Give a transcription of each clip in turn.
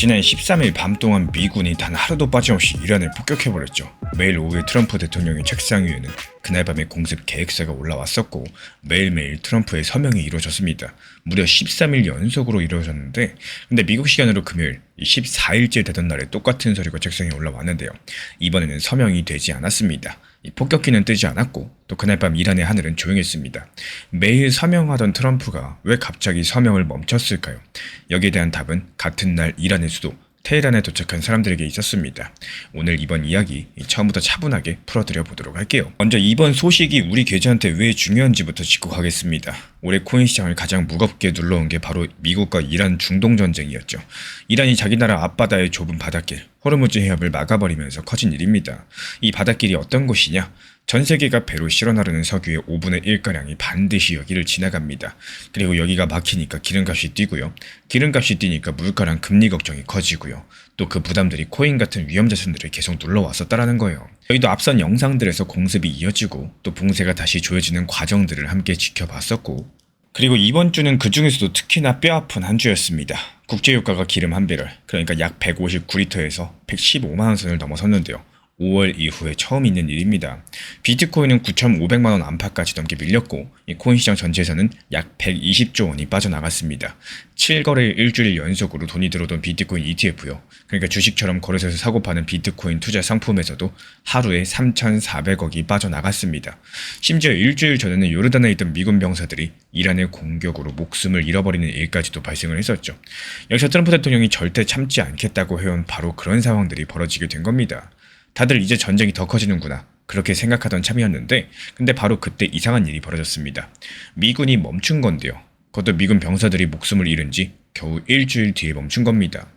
지난 13일 밤 동안 미군이 단 하루도 빠짐없이 이란을 폭격해버렸죠. 매일 오후에 트럼프 대통령의 책상 위에는 그날 밤의 공습 계획서가 올라왔었고 매일매일 트럼프의 서명이 이루어졌습니다. 무려 13일 연속으로 이루어졌는데 근데 미국 시간으로 금요일 14일째 되던 날에 똑같은 서류가 책상에 올라왔는데요. 이번에는 서명이 되지 않았습니다. 이 폭격기는 뜨지 않았고 또 그날 밤 이란의 하늘은 조용했습니다. 매일 서명하던 트럼프가 왜 갑자기 서명을 멈췄을까요? 여기에 대한 답은 같은 날 이란의 수도 테헤란에 도착한 사람들에게 있었습니다. 오늘 이번 이야기 처음부터 차분하게 풀어드려 보도록 할게요. 먼저 이번 소식이 우리 계좌한테 왜 중요한지부터 짚고 가겠습니다. 올해 코인 시장을 가장 무겁게 눌러온 게 바로 미국과 이란 중동 전쟁이었죠. 이란이 자기 나라 앞바다의 좁은 바닷길 호르무즈 해협을 막아버리면서 커진 일입니다. 이 바닷길이 어떤 곳이냐? 전 세계가 배로 실어 나르는 석유의 5분의 1가량이 반드시 여기를 지나갑니다. 그리고 여기가 막히니까 기름값이 뛰고요. 기름값이 뛰니까 물가랑 금리 걱정이 커지고요. 또 그 부담들이 코인 같은 위험자산들을 계속 눌러왔었다라는 거예요. 저희도 앞선 영상들에서 공습이 이어지고 또 봉쇄가 다시 조여지는 과정들을 함께 지켜봤었고 그리고 이번 주는 그 중에서도 특히나 뼈아픈 한 주였습니다. 국제유가가 기름 한 배럴, 그러니까 약 159리터에서 115만원 선을 넘어섰는데요. 5월 이후에 처음 있는 일입니다. 비트코인은 9,500만원 안팎까지 넘게 밀렸고 이 코인 시장 전체에서는 약 120조 원이 빠져나갔습니다. 7거래일 일주일 연속으로 돈이 들어오던 비트코인 ETF요. 그러니까 주식처럼 거래소에서 사고 파는 비트코인 투자 상품에서도 하루에 3,400억이 빠져나갔습니다. 심지어 일주일 전에는 요르단에 있던 미군 병사들이 이란의 공격으로 목숨을 잃어버리는 일까지도 발생을 했었죠. 여기서 트럼프 대통령이 절대 참지 않겠다고 해온 바로 그런 상황들이 벌어지게 된 겁니다. 다들 이제 전쟁이 더 커지는구나 그렇게 생각하던 참이었는데 근데 바로 그때 이상한 일이 벌어졌습니다. 미군이 멈춘 건데요. 그것도 미군 병사들이 목숨을 잃은 지 겨우 일주일 뒤에 멈춘 겁니다.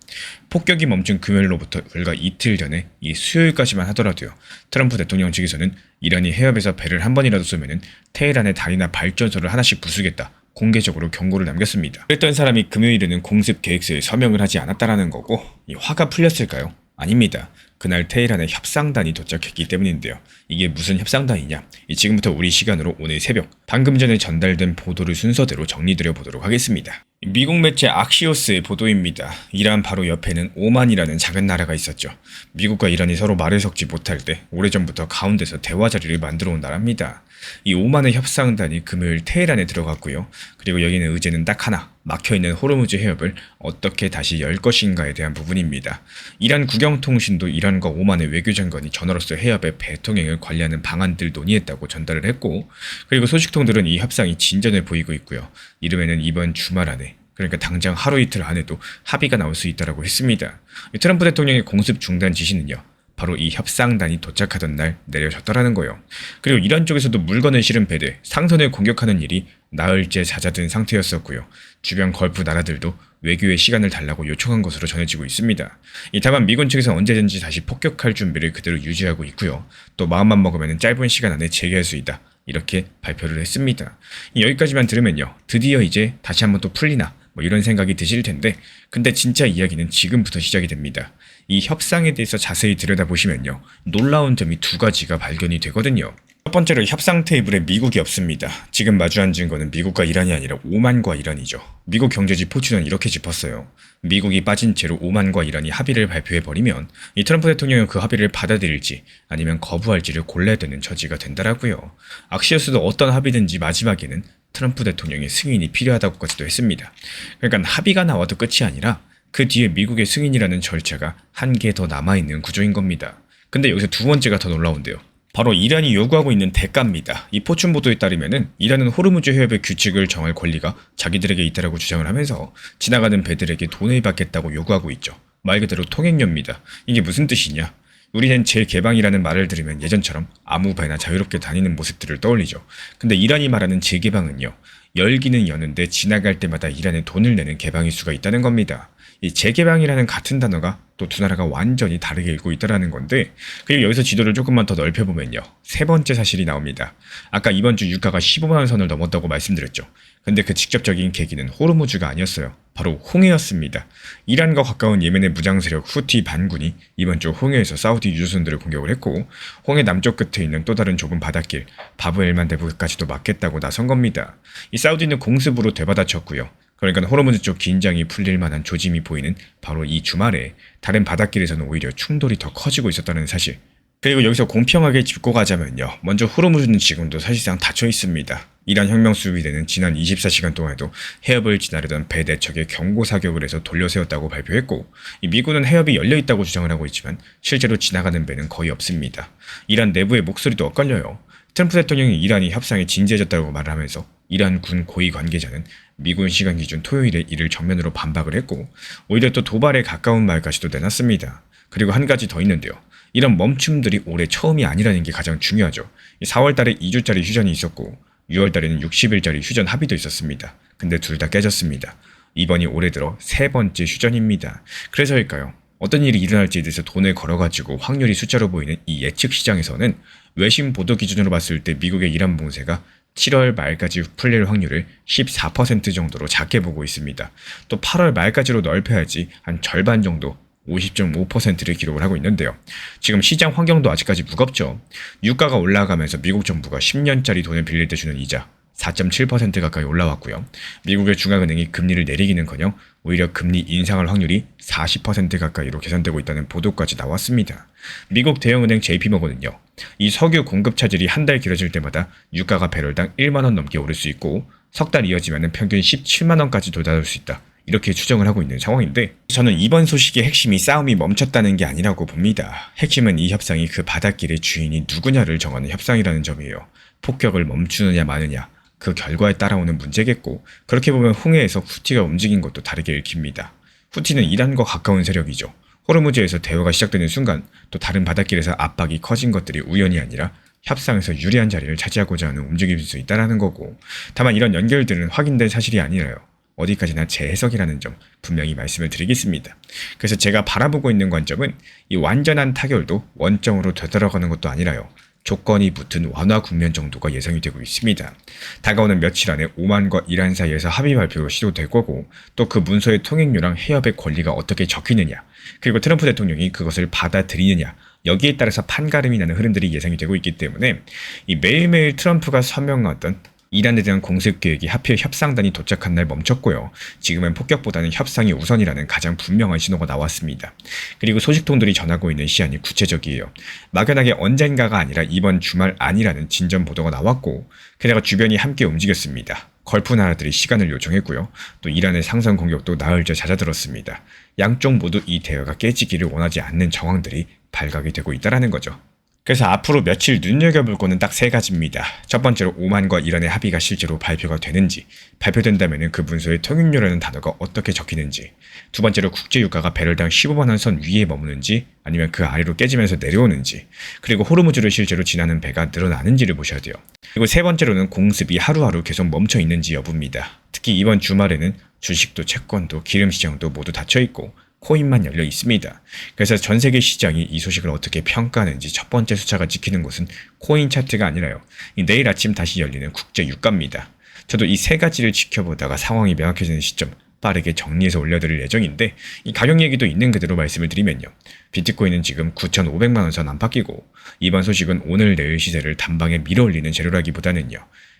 폭격이 멈춘 금요일로부터 불과 이틀 전에 이 수요일까지만 하더라도요. 트럼프 대통령 측에서는 이란이 해협에서 배를 한 번이라도 쏘면은 테헤란의 다리나 발전소를 하나씩 부수겠다. 공개적으로 경고를 남겼습니다. 그랬던 사람이 금요일에는 공습 계획서에 서명을 하지 않았다라는 거고 이 화가 풀렸을까요? 아닙니다. 그날 테헤란에 협상단이 도착했기 때문인데요. 이게 무슨 협상단이냐? 지금부터 우리 시간으로 오늘 새벽 방금 전에 전달된 보도를 순서대로 정리드려 보도록 하겠습니다. 미국 매체 악시오스의 보도입니다. 이란 바로 옆에는 오만이라는 작은 나라가 있었죠. 미국과 이란이 서로 말을 섞지 못할 때 오래전부터 가운데서 대화 자리를 만들어 온 나라입니다. 이 오만의 협상단이 금요일 테헤란에 들어갔고요. 그리고 여기는 의제는 딱 하나, 막혀있는 호르무즈 해협을 어떻게 다시 열 것인가에 대한 부분입니다. 이란 국영통신도 이란과 오만의 외교장관이 전화로서 해협의 배 통행을 관리하는 방안들 논의했다고 전달을 했고 그리고 소식통들은 이 협상이 진전해 보이고 있고요. 이르면은 이번 주말 안에 그러니까 당장 하루 이틀 안에도 합의가 나올 수 있다고 했습니다. 트럼프 대통령의 공습 중단 지시는요. 바로 이 협상단이 도착하던 날 내려졌더라는 거예요. 그리고 이란 쪽에서도 물건을 실은 배들, 상선을 공격하는 일이 나흘째 잦아든 상태였었고요. 주변 걸프 나라들도 외교의 시간을 달라고 요청한 것으로 전해지고 있습니다. 다만 미군 측에서 언제든지 다시 폭격할 준비를 그대로 유지하고 있고요. 또 마음만 먹으면 짧은 시간 안에 재개할 수 있다. 이렇게 발표를 했습니다. 여기까지만 들으면요. 드디어 이제 다시 한번 또 풀리나 이런 생각이 드실 텐데 근데 진짜 이야기는 지금부터 시작이 됩니다. 이 협상에 대해서 자세히 들여다보시면요. 놀라운 점이 두 가지가 발견이 되거든요. 첫 번째로 협상 테이블에 미국이 없습니다. 지금 마주 앉은 거는 미국과 이란이 아니라 오만과 이란이죠. 미국 경제지 포춘은 이렇게 짚었어요. 미국이 빠진 채로 오만과 이란이 합의를 발표해버리면 이 트럼프 대통령은 그 합의를 받아들일지 아니면 거부할지를 골라야 되는 처지가 된다라고요. 악시오스도 어떤 합의든지 마지막에는 트럼프 대통령의 승인이 필요하다고까지도 했습니다. 그러니까 합의가 나와도 끝이 아니라 그 뒤에 미국의 승인이라는 절차가 한 개 더 남아있는 구조인 겁니다. 근데 여기서 두 번째가 더 놀라운데요. 바로 이란이 요구하고 있는 대가입니다. 이 포춘 보도에 따르면은 이란은 호르무즈 해협의 규칙을 정할 권리가 자기들에게 있다라고 주장을 하면서 지나가는 배들에게 돈을 받겠다고 요구하고 있죠. 말 그대로 통행료입니다. 이게 무슨 뜻이냐? 우리는 재개방이라는 말을 들으면 예전처럼 아무 배나 자유롭게 다니는 모습들을 떠올리죠. 근데 이란이 말하는 재개방은요. 열기는 여는데 지나갈 때마다 이란에 돈을 내는 개방일 수가 있다는 겁니다. 이 재개방이라는 같은 단어가 또 두 나라가 완전히 다르게 읽고 있다는 건데 그리고 여기서 지도를 조금만 더 넓혀보면요. 세 번째 사실이 나옵니다. 아까 이번 주 유가가 15만원 선을 넘었다고 말씀드렸죠. 근데 그 직접적인 계기는 호르무즈가 아니었어요. 바로 홍해였습니다. 이란과 가까운 예멘의 무장세력 후티 반군이 이번 주 홍해에서 사우디 유조선들을 공격을 했고 홍해 남쪽 끝에 있는 또 다른 좁은 바닷길 바브엘만데브까지도 막겠다고 나선 겁니다. 이 사우디는 공습으로 되받아쳤고요. 그러니까 호르무즈 쪽 긴장이 풀릴 만한 조짐이 보이는 바로 이 주말에 다른 바닷길에서는 오히려 충돌이 더 커지고 있었다는 사실. 그리고 여기서 공평하게 짚고 가자면요. 먼저 호르무즈는 지금도 사실상 닫혀 있습니다. 이란 혁명 수비대는 지난 24시간 동안에도 해협을 지나려던 배 4척에 경고 사격을 해서 돌려세웠다고 발표했고, 이 미군은 해협이 열려 있다고 주장을 하고 있지만 실제로 지나가는 배는 거의 없습니다. 이란 내부의 목소리도 엇갈려요. 트럼프 대통령이 이란이 협상에 진지해졌다고 말을 하면서 이란 군 고위 관계자는 미군 시간 기준 토요일에 이를 정면으로 반박을 했고, 오히려 또 도발에 가까운 말까지도 내놨습니다. 그리고 한 가지 더 있는데요. 이런 멈춤들이 올해 처음이 아니라는 게 가장 중요하죠. 4월 달에 2주짜리 휴전이 있었고 6월 달에는 60일짜리 휴전 합의도 있었습니다. 근데 둘 다 깨졌습니다. 이번이 올해 들어 3번째 휴전입니다. 그래서일까요? 어떤 일이 일어날지에 대해서 돈을 걸어가지고 확률이 숫자로 보이는 이 예측 시장에서는 외신 보도 기준으로 봤을 때 미국의 이란 봉쇄가 7월 말까지 풀릴 확률을 14% 정도로 작게 보고 있습니다. 또 8월 말까지로 넓혀야지 한 절반 정도 50.5%를 기록을 하고 있는데요. 지금 시장 환경도 아직까지 무겁죠. 유가가 올라가면서 미국 정부가 10년짜리 돈을 빌릴 때 주는 이자 4.7% 가까이 올라왔고요. 미국의 중앙은행이 금리를 내리기는커녕 오히려 금리 인상할 확률이 40% 가까이로 계산되고 있다는 보도까지 나왔습니다. 미국 대형은행 JP모건은요. 이 석유 공급 차질이 한 달 길어질 때마다 유가가 배럴당 1만 원 넘게 오를 수 있고 석 달 이어지면 평균 17만 원까지 도달할 수 있다. 이렇게 추정을 하고 있는 상황인데, 저는 이번 소식의 핵심이 싸움이 멈췄다는 게 아니라고 봅니다. 핵심은 이 협상이 그 바닷길의 주인이 누구냐를 정하는 협상이라는 점이에요. 폭격을 멈추느냐 마느냐, 그 결과에 따라오는 문제겠고, 그렇게 보면 홍해에서 후티가 움직인 것도 다르게 읽힙니다. 후티는 이란과 가까운 세력이죠. 호르무즈에서 대화가 시작되는 순간 또 다른 바닷길에서 압박이 커진 것들이 우연이 아니라 협상에서 유리한 자리를 차지하고자 하는 움직임일 수 있다는 거고, 다만 이런 연결들은 확인된 사실이 아니라요. 어디까지나 제 해석이라는 점 분명히 말씀을 드리겠습니다. 그래서 제가 바라보고 있는 관점은 이 완전한 타결도 원점으로 되돌아가는 것도 아니라요. 조건이 붙은 완화 국면 정도가 예상이 되고 있습니다. 다가오는 며칠 안에 오만과 이란 사이에서 합의 발표가 시도될 거고, 또 그 문서의 통행료랑 해협의 권리가 어떻게 적히느냐, 그리고 트럼프 대통령이 그것을 받아들이느냐, 여기에 따라서 판가름이 나는 흐름들이 예상이 되고 있기 때문에 이 매일매일 트럼프가 서명하던 이란에 대한 공습 계획이 하필 협상단이 도착한 날 멈췄고요. 지금은 폭격보다는 협상이 우선이라는 가장 분명한 신호가 나왔습니다. 그리고 소식통들이 전하고 있는 시한이 구체적이에요. 막연하게 언젠가가 아니라 이번 주말 아니라는 진전 보도가 나왔고, 게다가 주변이 함께 움직였습니다. 걸프 나라들이 시간을 요청했고요. 또 이란의 상선 공격도 나흘째 잦아들었습니다. 양쪽 모두 이 대화가 깨지기를 원하지 않는 정황들이 발각이 되고 있다는 거죠. 그래서 앞으로 며칠 눈여겨볼 거는 딱 3가지입니다. 첫 번째로 오만과 이란의 합의가 실제로 발표가 되는지, 발표된다면 그 문서에 통행료라는 단어가 어떻게 적히는지, 두 번째로 국제유가가 배럴당 15만 원 선 위에 머무는지 아니면 그 아래로 깨지면서 내려오는지, 그리고 호르무즈를 실제로 지나는 배가 늘어나는지를 보셔야 돼요. 그리고 세 번째로는 공습이 하루하루 계속 멈춰 있는지 여부입니다. 특히 이번 주말에는 주식도 채권도 기름시장도 모두 닫혀있고 코인만 열려 있습니다. 그래서 전 세계 시장이 이 소식을 어떻게 평가하는지 첫 번째 숫자가 찍히는 곳은 코인 차트가 아니라요. 내일 아침 다시 열리는 국제 유가입니다. 저도 이 3가지를 지켜보다가 상황이 명확해지는 시점 빠르게 정리해서 올려드릴 예정인데, 이 가격 얘기도 있는 그대로 말씀을 드리면요. 비트코인은 지금 9,500만 원 선 안팎이고, 이번 소식은 오늘 내일 시세를 단방에 밀어올리는 재료라기보다는요.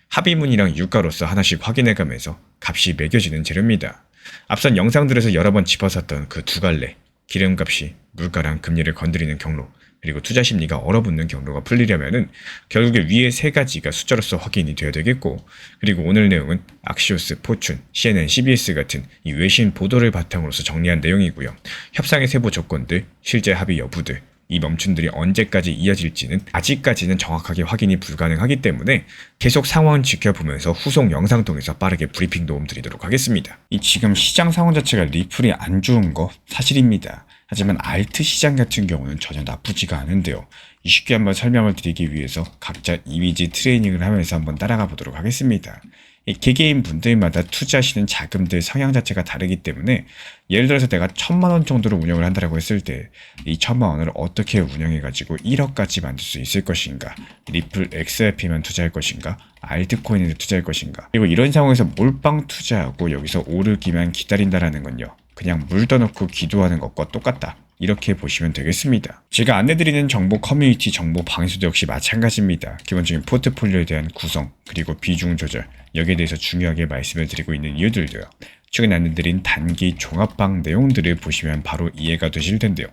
합의문이랑 유가로서 하나씩 확인해가면서 값이 매겨지는 재료입니다. 앞선 영상들에서 여러 번 짚어섰던 그 2갈래, 기름값이 물가랑 금리를 건드리는 경로, 그리고 투자 심리가 얼어붙는 경로가 풀리려면은 결국에 위에 3가지가 숫자로서 확인이 되어야 되겠고, 그리고 오늘 내용은 악시오스, 포춘, CNN, CBS 같은 이 외신 보도를 바탕으로서 정리한 내용이고요. 협상의 세부 조건들, 실제 합의 여부들, 이 멈춤들이 언제까지 이어질지는 아직까지는 정확하게 확인이 불가능하기 때문에 계속 상황 지켜보면서 후속 영상 통해서 빠르게 브리핑 도움 드리도록 하겠습니다. 이 지금 시장 상황 자체가 리플이 안 좋은 거 사실입니다. 하지만 알트 시장 같은 경우는 전혀 나쁘지가 않은데요. 쉽게 한번 설명을 드리기 위해서 각자 이미지 트레이닝을 하면서 한번 따라가 보도록 하겠습니다. 개개인 분들마다 투자하시는 자금들 성향 자체가 다르기 때문에, 예를 들어서 내가 1,000만 원 정도로 운영을 한다고 했을 때 이 1,000만 원을 어떻게 운영해가지고 1억까지 만들 수 있을 것인가, 리플 XRP만 투자할 것인가, 알트코인에 투자할 것인가, 그리고 이런 상황에서 몰빵 투자하고 여기서 오르기만 기다린다라는 건요, 그냥 물 떠놓고 기도하는 것과 똑같다, 이렇게 보시면 되겠습니다. 제가 안내드리는 정보 커뮤니티 정보 방에서도 역시 마찬가지입니다. 기본적인 포트폴리오에 대한 구성, 그리고 비중 조절, 여기에 대해서 중요하게 말씀을 드리고 있는 이유들도요. 최근 안내드린 단기 종합방 내용들을 보시면 바로 이해가 되실 텐데요.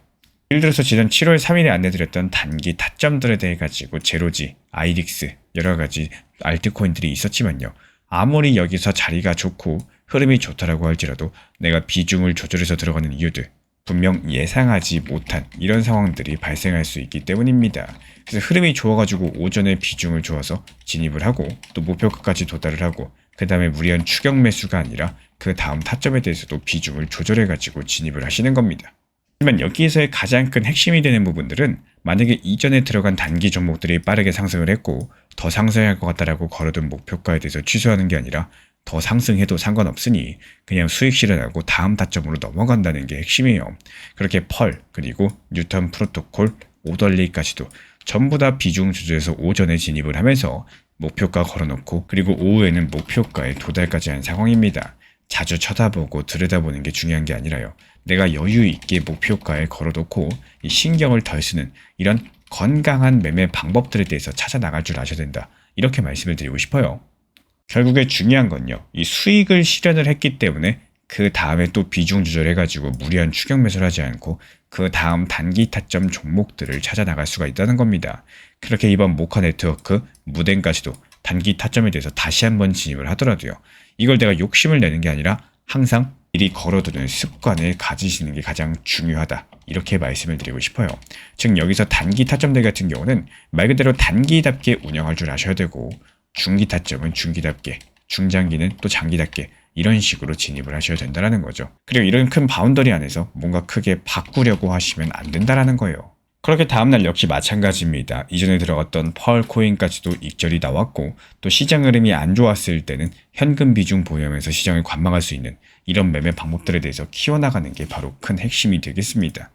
예를 들어서 지난 7월 3일에 안내드렸던 단기 타점들에 대해 가지고 제로지, 아이릭스 여러가지 알트코인들이 있었지만요. 아무리 여기서 자리가 좋고 흐름이 좋다라고 할지라도 내가 비중을 조절해서 들어가는 이유들 분명 예상하지 못한 이런 상황들이 발생할 수 있기 때문입니다. 그래서 흐름이 좋아가지고 오전에 비중을 좋아서 진입을 하고 또 목표가까지 도달을 하고 그 다음에 무리한 추격 매수가 아니라 그 다음 타점에 대해서도 비중을 조절해가지고 진입을 하시는 겁니다. 하지만 여기에서의 가장 큰 핵심이 되는 부분들은 만약에 이전에 들어간 단기 종목들이 빠르게 상승을 했고 더 상승할 것 같다라고 걸어둔 목표가에 대해서 취소하는 게 아니라 더 상승해도 상관없으니 그냥 수익 실현하고 다음 타점으로 넘어간다는 게 핵심이에요. 그렇게 펄 그리고 뉴턴 프로토콜, 오덜리까지도 전부 다 비중 조절해서 오전에 진입을 하면서 목표가 걸어놓고 그리고 오후에는 목표가에 도달까지 한 상황입니다. 자주 쳐다보고 들여다보는 게 중요한 게 아니라요. 내가 여유 있게 목표가에 걸어놓고 이 신경을 덜 쓰는 이런 건강한 매매 방법들에 대해서 찾아 나갈 줄 아셔야 된다. 이렇게 말씀을 드리고 싶어요. 결국에 중요한 건요. 이 수익을 실현을 했기 때문에 그 다음에 또 비중 조절해가지고 무리한 추격 매수를 하지 않고 그 다음 단기 타점 종목들을 찾아 나갈 수가 있다는 겁니다. 그렇게 이번 모카 네트워크, 무덴까지도 단기 타점에 대해서 다시 한번 진입을 하더라도요. 이걸 내가 욕심을 내는 게 아니라 항상 미리 걸어두는 습관을 가지시는 게 가장 중요하다. 이렇게 말씀을 드리고 싶어요. 즉 여기서 단기 타점들 같은 경우는 말 그대로 단기답게 운영할 줄 아셔야 되고 중기 타점은 중기답게, 중장기는 또 장기답게 이런 식으로 진입을 하셔야 된다는 거죠. 그리고 이런 큰 바운더리 안에서 뭔가 크게 바꾸려고 하시면 안 된다는 거예요. 그렇게 다음날 역시 마찬가지입니다. 이전에 들어갔던 펄코인까지도 익절이 나왔고 또 시장 흐름이 안 좋았을 때는 현금 비중 보유하면서 시장을 관망할 수 있는 이런 매매 방법들에 대해서 키워나가는 게 바로 큰 핵심이 되겠습니다.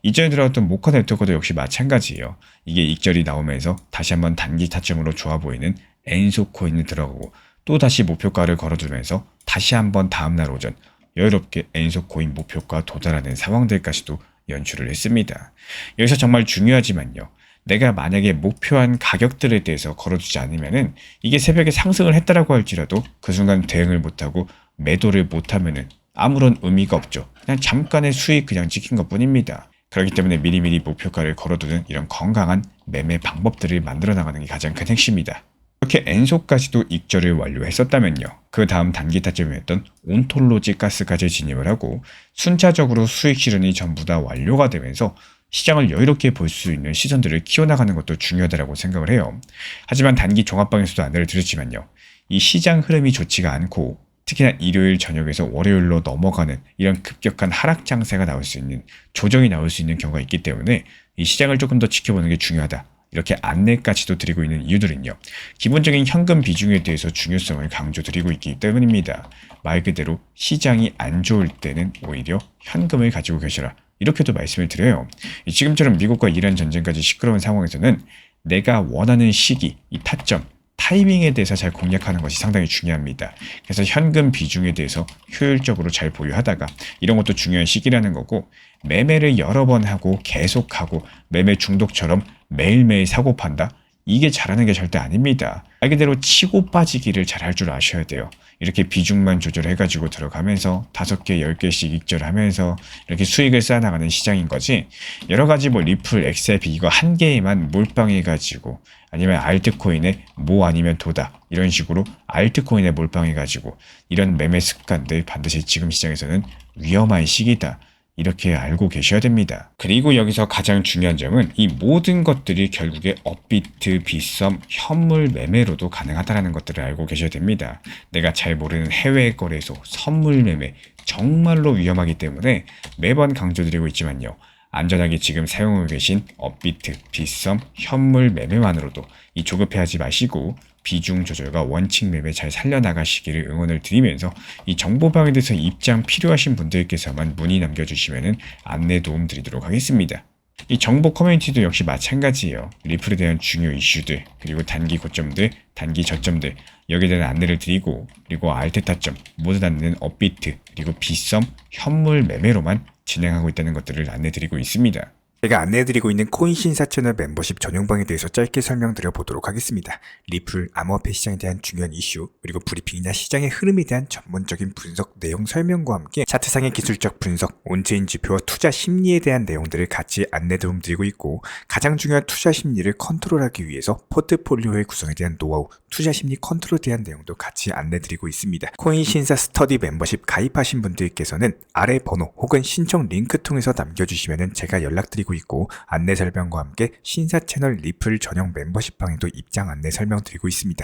이전에 들어갔던 모카 네트워크도 역시 마찬가지예요. 이게 익절이 나오면서 다시 한번 단기 타점으로 좋아 보이는 엔소 코인을 들어가고 또 다시 목표가를 걸어두면서 다시 한번 다음날 오전 여유롭게 엔소 코인 목표가 도달하는 상황들까지도 연출을 했습니다. 여기서 정말 중요하지만요. 내가 만약에 목표한 가격들에 대해서 걸어두지 않으면은 이게 새벽에 상승을 했다라고 할지라도 그 순간 대응을 못하고 매도를 못하면은 아무런 의미가 없죠. 그냥 잠깐의 수익 그냥 찍힌 것 뿐입니다. 그렇기 때문에 미리미리 목표가를 걸어두는 이런 건강한 매매 방법들을 만들어 나가는 게 가장 큰 핵심이다. 이렇게 엔소까지도 익절을 완료했었다면요. 그 다음 단기 타점이었던 온톨로지 가스까지 진입을 하고 순차적으로 수익 실현이 전부 다 완료가 되면서 시장을 여유롭게 볼 수 있는 시선들을 키워나가는 것도 중요하다고 생각을 해요. 하지만 단기 종합방에서도 안내를 드렸지만요. 이 시장 흐름이 좋지가 않고 특히나 일요일 저녁에서 월요일로 넘어가는 이런 급격한 하락 장세가 나올 수 있는 조정이 나올 수 있는 경우가 있기 때문에 이 시장을 조금 더 지켜보는 게 중요하다. 이렇게 안내까지도 드리고 있는 이유들은요. 기본적인 현금 비중에 대해서 중요성을 강조드리고 있기 때문입니다. 말 그대로 시장이 안 좋을 때는 오히려 현금을 가지고 계셔라. 이렇게도 말씀을 드려요. 지금처럼 미국과 이란 전쟁까지 시끄러운 상황에서는 내가 원하는 시기, 이 타점, 타이밍에 대해서 잘 공략하는 것이 상당히 중요합니다. 그래서 현금 비중에 대해서 효율적으로 잘 보유하다가 이런 것도 중요한 시기라는 거고 매매를 여러 번 하고 계속하고 매매 중독처럼 매일매일 사고 판다? 이게 잘하는 게 절대 아닙니다. 말 그대로 치고 빠지기를 잘할 줄 아셔야 돼요. 이렇게 비중만 조절해가지고 들어가면서 5개, 10개씩 익절하면서 이렇게 수익을 쌓아나가는 시장인 거지 여러 가지 뭐 리플, XRP 이거 한 개에만 몰빵해가지고 아니면 알트코인에 뭐 아니면 도다 이런 식으로 알트코인에 몰빵해가지고 이런 매매 습관들 반드시 지금 시장에서는 위험한 시기다. 이렇게 알고 계셔야 됩니다. 그리고 여기서 가장 중요한 점은 이 모든 것들이 결국에 업비트, 빗썸, 현물 매매로도 가능하다는 것들을 알고 계셔야 됩니다. 내가 잘 모르는 해외 거래소, 선물 매매 정말로 위험하기 때문에 매번 강조드리고 있지만요. 안전하게 지금 사용하고 계신 업비트, 빗썸, 현물 매매만으로도 이 조급해하지 마시고 비중 조절과 원칙 매매 잘 살려나가시기를 응원을 드리면서 이 정보방에 대해서 입장 필요하신 분들께서만 문의 남겨주시면 안내 도움 드리도록 하겠습니다. 이 정보 커뮤니티도 역시 마찬가지예요. 리플에 대한 중요 이슈들, 그리고 단기 고점들, 단기 저점들 여기에 대한 안내를 드리고 그리고 알트 타점, 모든 안내는 업비트, 그리고 빗썸, 현물 매매로만 진행하고 있다는 것들을 안내 드리고 있습니다. 제가 안내해드리고 있는 코인 신사 채널 멤버십 전용방에 대해서 짧게 설명드려 보도록 하겠습니다. 리플, 암호화폐 시장에 대한 중요한 이슈, 그리고 브리핑이나 시장의 흐름에 대한 전문적인 분석 내용 설명과 함께 차트상의 기술적 분석, 온체인 지표와 투자 심리에 대한 내용들을 같이 안내 도움드리고 있고, 가장 중요한 투자 심리를 컨트롤하기 위해서 포트폴리오의 구성에 대한 노하우, 투자 심리 컨트롤에 대한 내용도 같이 안내드리고 있습니다. 코인 신사 스터디 멤버십 가입하신 분들께서는 아래 번호 혹은 신청 링크 통해서 남겨주시면 제가 연락드리고 있고, 안내 설명과 함께 신사 채널 리플 전용 멤버십 방에도 입장 안내 설명드리고 있습니다.